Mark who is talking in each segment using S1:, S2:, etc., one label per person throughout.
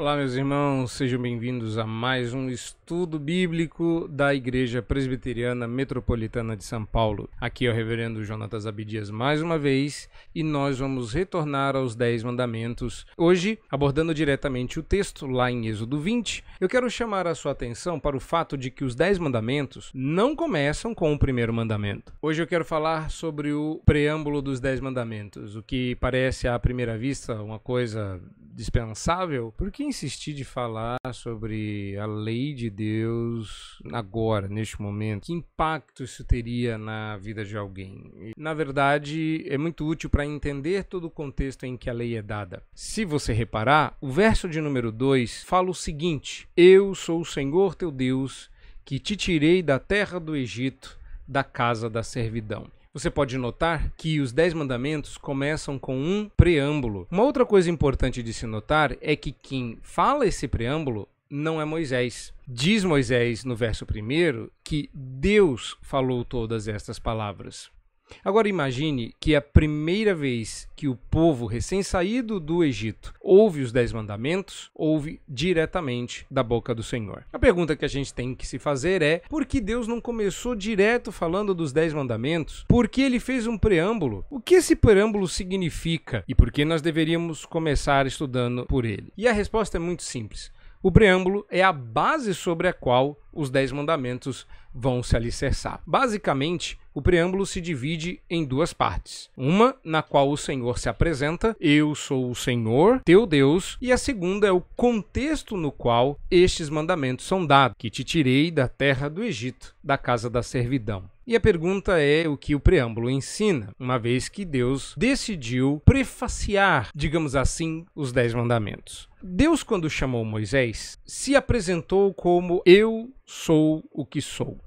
S1: Olá, meus irmãos, sejam bem-vindos a mais um estudo bíblico da Igreja Presbiteriana Metropolitana de São Paulo. Aqui é o reverendo Jonatas Abdias mais uma vez e nós vamos retornar aos 10 mandamentos. Hoje, abordando diretamente o texto lá em Êxodo 20, eu quero chamar a sua atenção para o fato de que os 10 mandamentos não começam com o primeiro mandamento. Hoje eu quero falar sobre o preâmbulo dos 10 mandamentos, o que parece à primeira vista uma coisa dispensável. Por que insistir de falar sobre a lei de Deus agora, neste momento? Que impacto isso teria na vida de alguém? Na verdade, é muito útil para entender todo o contexto em que a lei é dada. Se você reparar, o verso de número 2 fala o seguinte: Eu sou o Senhor teu Deus, que te tirei da terra do Egito, da casa da servidão. Você pode notar que os 10 mandamentos começam com um preâmbulo. Uma outra coisa importante de se notar é que quem fala esse preâmbulo não é Moisés. Diz Moisés no verso 1 que Deus falou todas estas palavras. Agora imagine que a primeira vez que o povo recém-saído do Egito ouve os 10 mandamentos, ouve diretamente da boca do Senhor. A pergunta que a gente tem que se fazer é: por que Deus não começou direto falando dos 10 mandamentos? Por que ele fez um preâmbulo? O que esse preâmbulo significa? E por que nós deveríamos começar estudando por ele? E a resposta é muito simples. O preâmbulo é a base sobre a qual os 10 mandamentos vão se alicerçar. Basicamente, o preâmbulo se divide em duas partes. Uma na qual o Senhor se apresenta: eu sou o Senhor, teu Deus, e a segunda é o contexto no qual estes mandamentos são dados, que te tirei da terra do Egito, da casa da servidão. E a pergunta é o que o preâmbulo ensina, uma vez que Deus decidiu prefaciar, digamos assim, os 10 mandamentos. Deus, quando chamou Moisés, se apresentou como eu sou o que sou.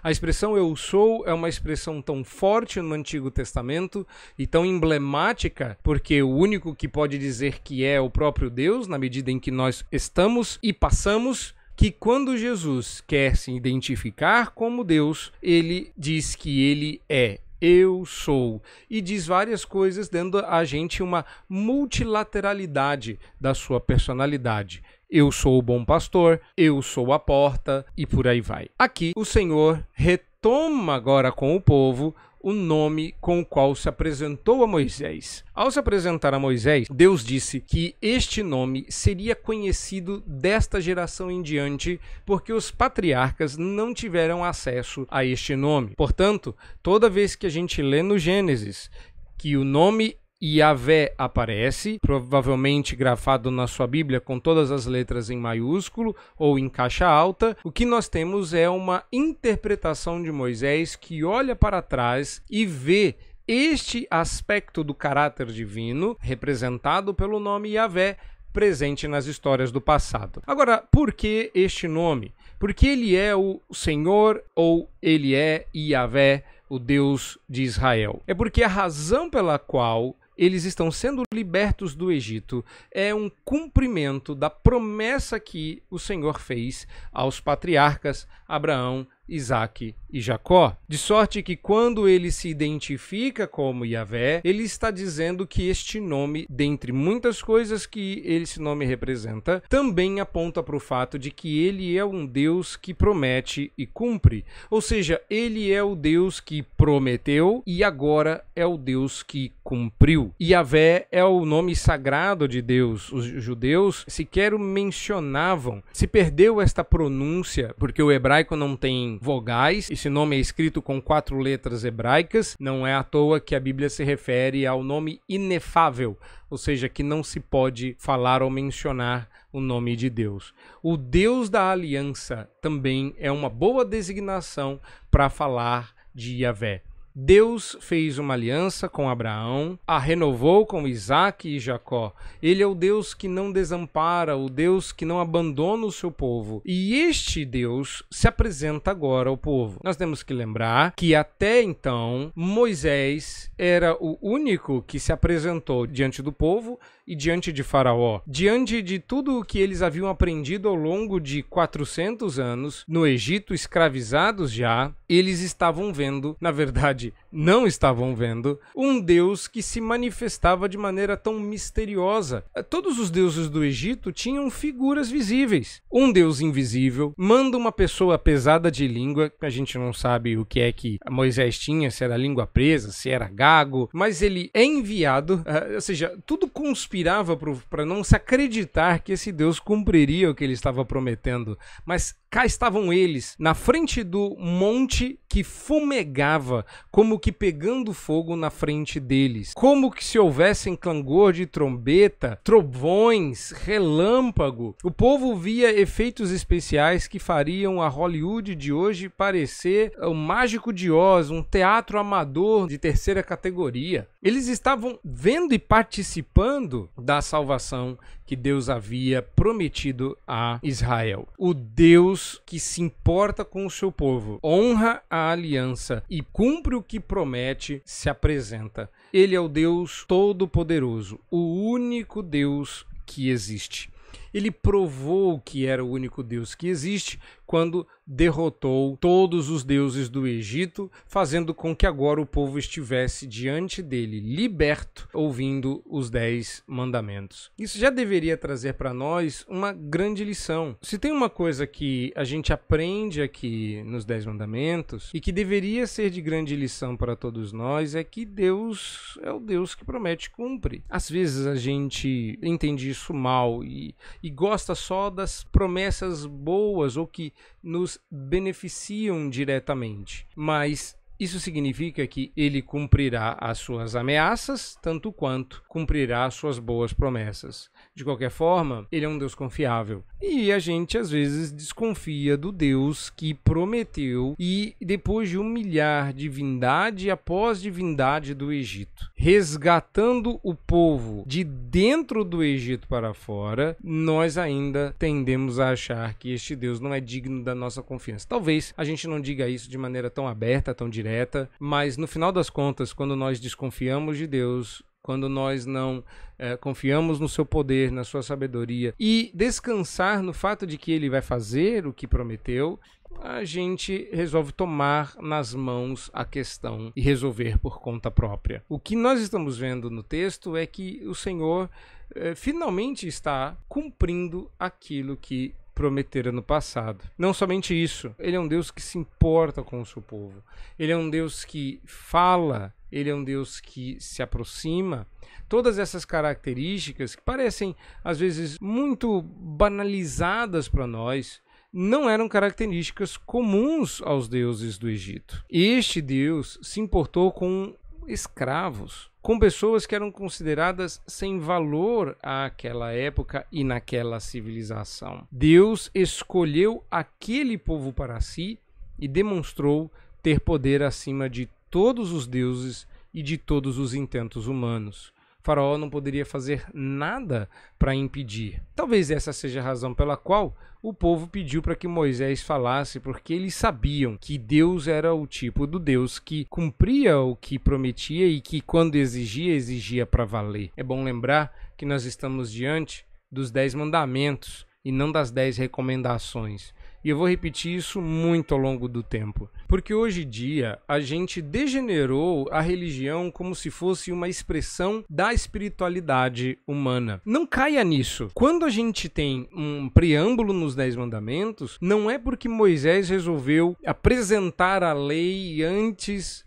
S1: A expressão eu sou é uma expressão tão forte no Antigo Testamento e tão emblemática, porque o único que pode dizer que é o próprio Deus, na medida em que nós estamos e passamos, que quando Jesus quer se identificar como Deus, ele diz que ele é eu sou, e diz várias coisas, dando a gente uma multilateralidade da sua personalidade. Eu sou o bom pastor, eu sou a porta, e por aí vai. Aqui o Senhor retoma agora com o povo o nome com o qual se apresentou a Moisés. Ao se apresentar a Moisés, Deus disse que este nome seria conhecido desta geração em diante, porque os patriarcas não tiveram acesso a este nome. Portanto, toda vez que a gente lê no Gênesis que o nome Yahvé aparece, provavelmente grafado na sua Bíblia com todas as letras em maiúsculo ou em caixa alta, o que nós temos é uma interpretação de Moisés que olha para trás e vê este aspecto do caráter divino, representado pelo nome Yahvé, presente nas histórias do passado. Agora, por que este nome? Porque ele é o Senhor ou ele é Yahvé, o Deus de Israel. É porque a razão pela qual eles estão sendo libertos do Egito é um cumprimento da promessa que o Senhor fez aos patriarcas Abraão, Isaque e Jacó. De sorte que quando ele se identifica como Yahvé, ele está dizendo que este nome, dentre muitas coisas que esse nome representa, também aponta para o fato de que ele é um Deus que promete e cumpre. Ou seja, ele é o Deus que prometeu e agora é o Deus que cumpriu. Yahvé é o nome sagrado de Deus. Os judeus sequer o mencionavam. Se perdeu esta pronúncia, porque o hebraico não tem vogais. Esse nome é escrito com 4 letras hebraicas. Não é à toa que a Bíblia se refere ao nome inefável, ou seja, que não se pode falar ou mencionar o nome de Deus. O Deus da aliança também é uma boa designação para falar de Yahvé. Deus fez uma aliança com Abraão, a renovou com Isaque e Jacó. Ele é o Deus que não desampara, o Deus que não abandona o seu povo. E este Deus se apresenta agora ao povo. Nós temos que lembrar que até então Moisés era o único que se apresentou diante do povo e diante de Faraó. Diante de tudo o que eles haviam aprendido ao longo de 400 anos no Egito, escravizados já, eles estavam vendo, na verdade, não estavam vendo um Deus que se manifestava de maneira tão misteriosa. Todos os deuses do Egito tinham figuras visíveis. Um Deus invisível manda uma pessoa pesada de língua, a gente não sabe o que é que Moisés tinha, se era língua presa, se era gago, mas ele é enviado, ou seja, tudo conspirava para não se acreditar que esse Deus cumpriria o que ele estava prometendo. Mas cá estavam eles, na frente do monte que fumegava, como que pegando fogo na frente deles. Como que se houvessem clangor de trombeta, trovões, relâmpago. O povo via efeitos especiais que fariam a Hollywood de hoje parecer o Mágico de Oz, um teatro amador de terceira categoria. Eles estavam vendo e participando da salvação que Deus havia prometido a Israel. O Deus que se importa com o seu povo, honra a aliança e cumpre o que promete, se apresenta. Ele é o Deus Todo-Poderoso, o único Deus que existe. Ele provou que era o único Deus que existe quando derrotou todos os deuses do Egito, fazendo com que agora o povo estivesse diante dele, liberto, ouvindo os 10 mandamentos. Isso já deveria trazer para nós uma grande lição. Se tem uma coisa que a gente aprende aqui nos 10 mandamentos, e que deveria ser de grande lição para todos nós, é que Deus é o Deus que promete e cumpre. Às vezes a gente entende isso mal e gosta só das promessas boas ou que nos beneficiam diretamente, mas isso significa que ele cumprirá as suas ameaças, tanto quanto cumprirá as suas boas promessas. De qualquer forma, ele é um Deus confiável. E a gente, às vezes, desconfia do Deus que prometeu e, depois de humilhar divindade após divindade do Egito, resgatando o povo de dentro do Egito para fora, nós ainda tendemos a achar que este Deus não é digno da nossa confiança. Talvez a gente não diga isso de maneira tão aberta, tão direta, mas no final das contas, quando nós desconfiamos de Deus, quando nós não confiamos no seu poder, na sua sabedoria e descansar no fato de que ele vai fazer o que prometeu, a gente resolve tomar nas mãos a questão e resolver por conta própria. O que nós estamos vendo no texto é que o Senhor finalmente está cumprindo aquilo que prometera no passado. Não somente isso, ele é um Deus que se importa com o seu povo. Ele é um Deus que fala, ele é um Deus que se aproxima. Todas essas características que parecem, às vezes, muito banalizadas para nós, não eram características comuns aos deuses do Egito. Este Deus se importou com escravos, com pessoas que eram consideradas sem valor àquela época e naquela civilização. Deus escolheu aquele povo para si e demonstrou ter poder acima de todos os deuses e de todos os intentos humanos. Faraó não poderia fazer nada para impedir. Talvez essa seja a razão pela qual o povo pediu para que Moisés falasse, porque eles sabiam que Deus era o tipo do Deus que cumpria o que prometia e que, quando exigia, exigia para valer. É bom lembrar que nós estamos diante dos 10 mandamentos e não das 10 recomendações. E eu vou repetir isso muito ao longo do tempo. Porque hoje em dia a gente degenerou a religião como se fosse uma expressão da espiritualidade humana. Não caia nisso. Quando a gente tem um preâmbulo nos 10 mandamentos, não é porque Moisés resolveu apresentar a lei antes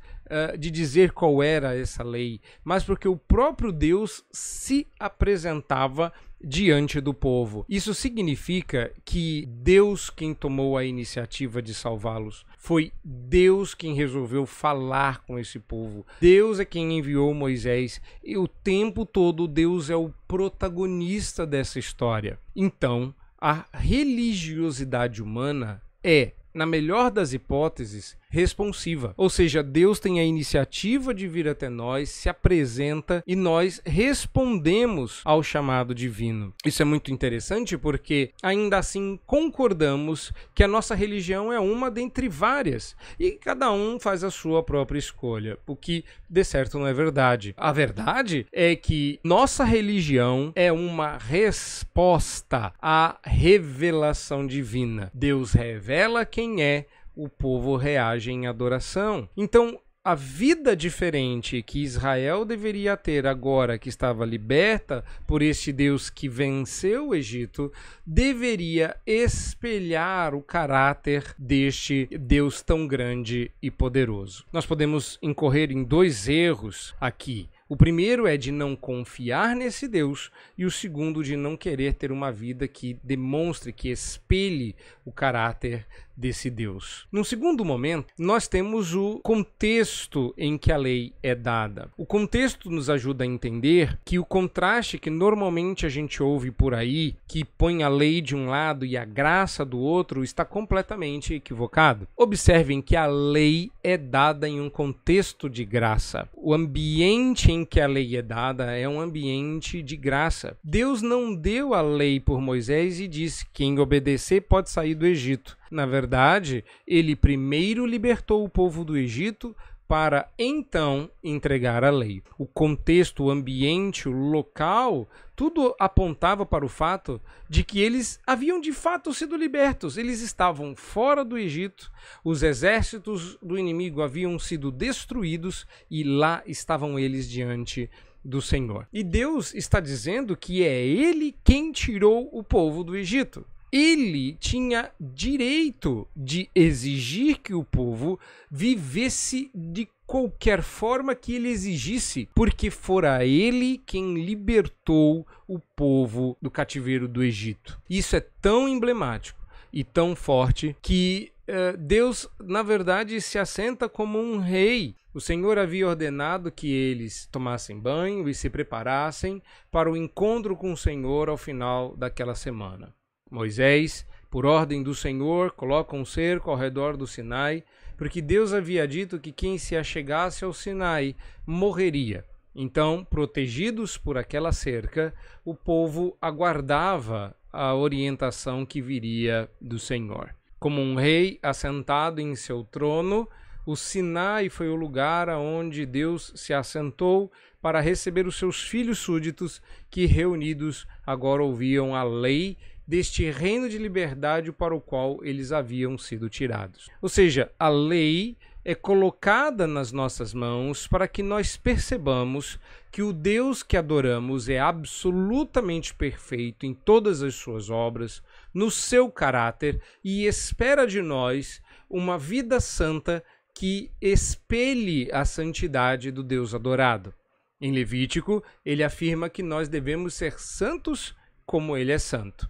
S1: de dizer qual era essa lei, mas porque o próprio Deus se apresentava diante do povo. Isso significa que Deus quem tomou a iniciativa de salvá-los. Foi Deus quem resolveu falar com esse povo. Deus é quem enviou Moisés e o tempo todo Deus é o protagonista dessa história. Então, a religiosidade humana é, na melhor das hipóteses, responsiva. Ou seja, Deus tem a iniciativa de vir até nós, se apresenta e nós respondemos ao chamado divino. Isso é muito interessante porque ainda assim concordamos que a nossa religião é uma dentre várias e cada um faz a sua própria escolha, o que de certo não é verdade. A verdade é que nossa religião é uma resposta à revelação divina. Deus revela quem é, o povo reage em adoração. Então, a vida diferente que Israel deveria ter agora que estava liberta por este Deus que venceu o Egito, deveria espelhar o caráter deste Deus tão grande e poderoso. Nós podemos incorrer em dois erros aqui. O primeiro é de não confiar nesse Deus e o segundo de não querer ter uma vida que demonstre, que espelhe o caráter desse Deus. Num segundo momento, nós temos o contexto em que a lei é dada. O contexto nos ajuda a entender que o contraste que normalmente a gente ouve por aí, que põe a lei de um lado e a graça do outro, está completamente equivocado. Observem que a lei é dada em um contexto de graça. O ambiente em que a lei é dada é um ambiente de graça. Deus não deu a lei por Moisés e disse: quem obedecer pode sair do Egito. Na verdade, ele primeiro libertou o povo do Egito para então entregar a lei. O contexto, o ambiente, o local, tudo apontava para o fato de que eles haviam de fato sido libertos. Eles estavam fora do Egito, os exércitos do inimigo haviam sido destruídos e lá estavam eles diante do Senhor. E Deus está dizendo que é Ele quem tirou o povo do Egito. Ele tinha direito de exigir que o povo vivesse de qualquer forma que ele exigisse, porque fora ele quem libertou o povo do cativeiro do Egito. Isso é tão emblemático e tão forte que Deus, na verdade, se assenta como um rei. O Senhor havia ordenado que eles tomassem banho e se preparassem para o encontro com o Senhor ao final daquela semana. Moisés, por ordem do Senhor, coloca um cerco ao redor do Sinai, porque Deus havia dito que quem se achegasse ao Sinai morreria. Então, protegidos por aquela cerca, o povo aguardava a orientação que viria do Senhor. Como um rei assentado em seu trono, o Sinai foi o lugar aonde Deus se assentou para receber os seus filhos súditos que, reunidos, agora ouviam a lei deste reino de liberdade para o qual eles haviam sido tirados. Ou seja, a lei é colocada nas nossas mãos para que nós percebamos que o Deus que adoramos é absolutamente perfeito em todas as suas obras, no seu caráter, e espera de nós uma vida santa que espelhe a santidade do Deus adorado. Em Levítico, ele afirma que nós devemos ser santos como ele é santo.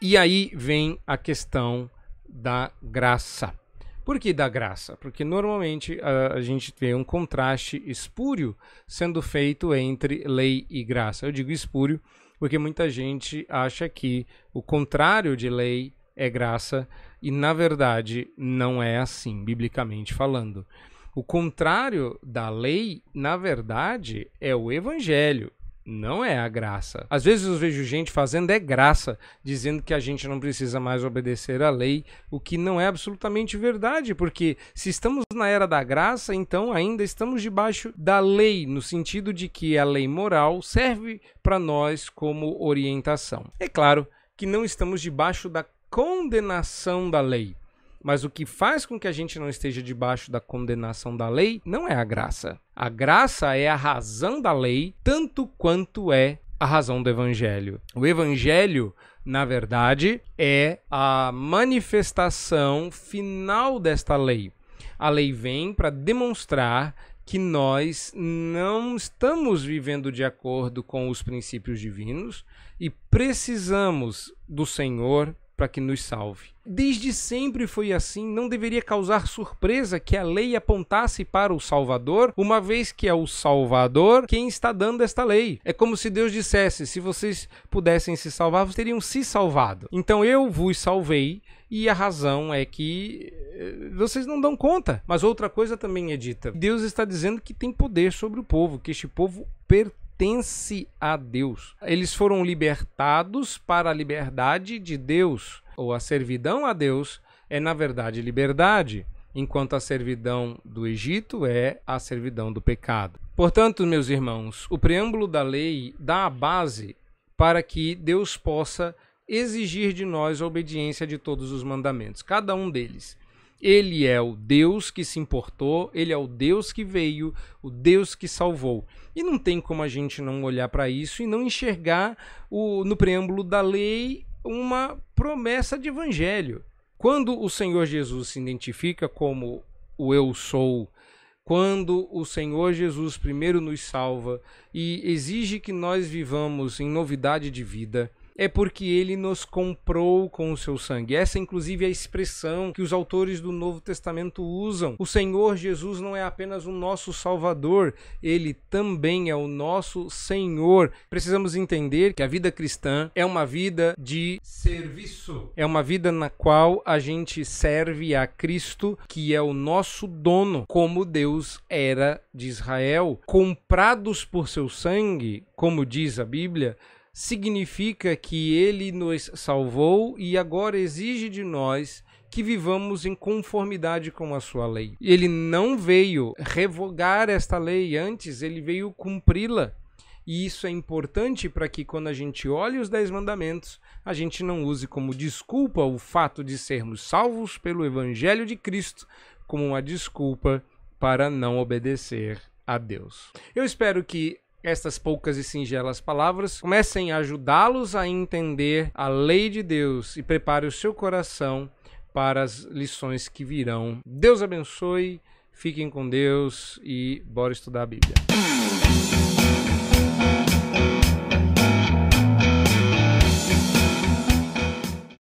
S1: E aí vem a questão da graça. Por que da graça? Porque normalmente a gente vê um contraste espúrio sendo feito entre lei e graça. Eu digo espúrio porque muita gente acha que o contrário de lei é graça e, na verdade, não é assim, biblicamente falando. O contrário da lei, na verdade, é o evangelho. Não é a graça. Às vezes eu vejo gente fazendo graça, dizendo que a gente não precisa mais obedecer à lei, o que não é absolutamente verdade, porque se estamos na era da graça, então ainda estamos debaixo da lei, no sentido de que a lei moral serve para nós como orientação. É claro que não estamos debaixo da condenação da lei, mas o que faz com que a gente não esteja debaixo da condenação da lei não é a graça. A graça é a razão da lei, tanto quanto é a razão do evangelho. O evangelho, na verdade, é a manifestação final desta lei. A lei vem para demonstrar que nós não estamos vivendo de acordo com os princípios divinos e precisamos do Senhor para que nos salve. Desde sempre foi assim, não deveria causar surpresa que a lei apontasse para o Salvador, uma vez que é o Salvador quem está dando esta lei. É como se Deus dissesse: se vocês pudessem se salvar, vocês teriam se salvado. Então eu vos salvei, e a razão é que vocês não dão conta. Mas outra coisa também é dita: Deus está dizendo que tem poder sobre o povo, que este povo pertence a Deus. Eles foram libertados para a liberdade de Deus, ou a servidão a Deus é, na verdade, liberdade, enquanto a servidão do Egito é a servidão do pecado. Portanto, meus irmãos, o preâmbulo da lei dá a base para que Deus possa exigir de nós a obediência de todos os mandamentos, cada um deles. Ele é o Deus que se importou, ele é o Deus que veio, o Deus que salvou. E não tem como a gente não olhar para isso e não enxergar no preâmbulo da lei uma promessa de evangelho. Quando o Senhor Jesus se identifica como o eu sou, quando o Senhor Jesus primeiro nos salva e exige que nós vivamos em novidade de vida, é porque ele nos comprou com o seu sangue. Essa, inclusive, é a expressão que os autores do Novo Testamento usam. O Senhor Jesus não é apenas o nosso Salvador, ele também é o nosso Senhor. Precisamos entender que a vida cristã é uma vida de serviço. É uma vida na qual a gente serve a Cristo, que é o nosso dono, como Deus era de Israel. Comprados por seu sangue, como diz a Bíblia, significa que ele nos salvou e agora exige de nós que vivamos em conformidade com a sua lei. Ele não veio revogar esta lei, antes ele veio cumpri-la. E isso é importante para que quando a gente olhe os 10 mandamentos, a gente não use como desculpa o fato de sermos salvos pelo Evangelho de Cristo como uma desculpa para não obedecer a Deus. Eu espero que estas poucas e singelas palavras comecem a ajudá-los a entender a lei de Deus e prepare o seu coração para as lições que virão. Deus abençoe, fiquem com Deus e bora estudar a Bíblia.